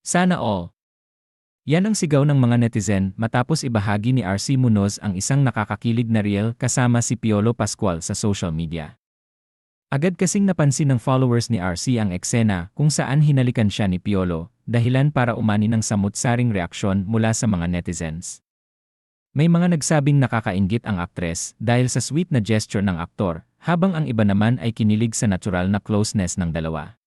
Sana all. Yan ang sigaw ng mga netizen matapos ibahagi ni RC Munoz ang isang nakakakilig na reel kasama si Piolo Pascual sa social media. Agad kasing napansin ng followers ni RC ang eksena kung saan hinalikan siya ni Piolo, dahilan para umani ng samut-saring reaksyon mula sa mga netizens. May mga nagsabing nakakainggit ang aktres dahil sa sweet na gesture ng aktor, habang ang iba naman ay kinilig sa natural na closeness ng dalawa.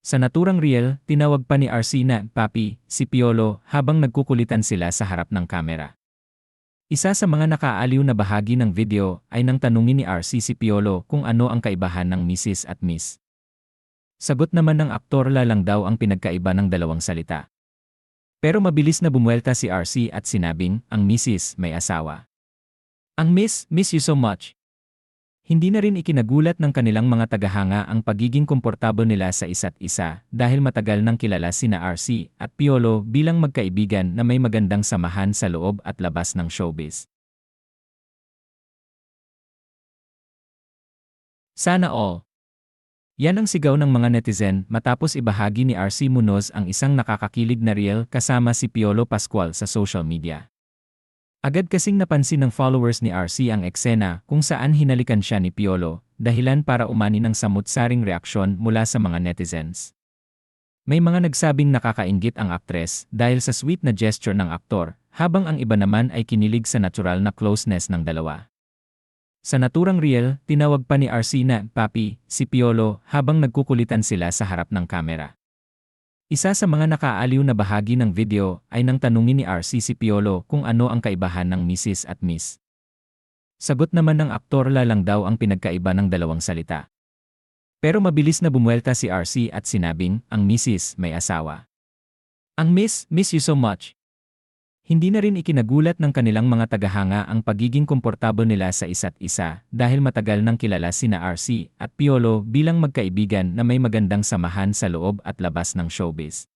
Sa naturang reel, tinawag pa ni RC na "Papi" si Piolo habang nagkukulitan sila sa harap ng kamera. Isa sa mga nakaaliw na bahagi ng video ay nang tanungin ni RC si Piolo kung ano ang kaibahan ng Mrs. at Miss. Sagot naman ng aktor lang daw ang pinagkaiba ng dalawang salita. Pero mabilis na bumuelta si RC at sinabing, ang Mrs. may asawa. Ang Miss, miss you so much. Hindi na rin ikinagulat ng kanilang mga tagahanga ang pagiging komportable nila sa isa't isa dahil matagal nang kilala sina RC at Piolo bilang magkaibigan na may magandang samahan sa loob at labas ng showbiz. Sana all. Yan ang sigaw ng mga netizen matapos ibahagi ni RC Munoz ang isang nakakakilig na reel kasama si Piolo Pascual sa social media. Agad kasing napansin ng followers ni RC ang eksena kung saan hinalikan siya ni Piolo, dahilan para umani ng samut-saring reaksyon mula sa mga netizens. May mga nagsabing nakakainggit ang aktres dahil sa sweet na gesture ng aktor, habang ang iba naman ay kinilig sa natural na closeness ng dalawa. Sa naturang reel, tinawag pa ni RC na "Papi" si Piolo habang nagkukulitan sila sa harap ng kamera. Isa sa mga nakaaliw na bahagi ng video ay nang tanungin ni RC si Piolo kung ano ang kaibahan ng Mrs. at Miss. Sagot naman ng aktor lang daw ang pinagkaiba ng dalawang salita. Pero mabilis na bumuelta si RC at sinabing, ang Mrs. may asawa. Ang Miss, miss you so much. Hindi na rin ikinagulat ng kanilang mga tagahanga ang pagiging komportable nila sa isa't isa dahil matagal nang kilala sina RC at Piolo bilang magkaibigan na may magandang samahan sa loob at labas ng showbiz.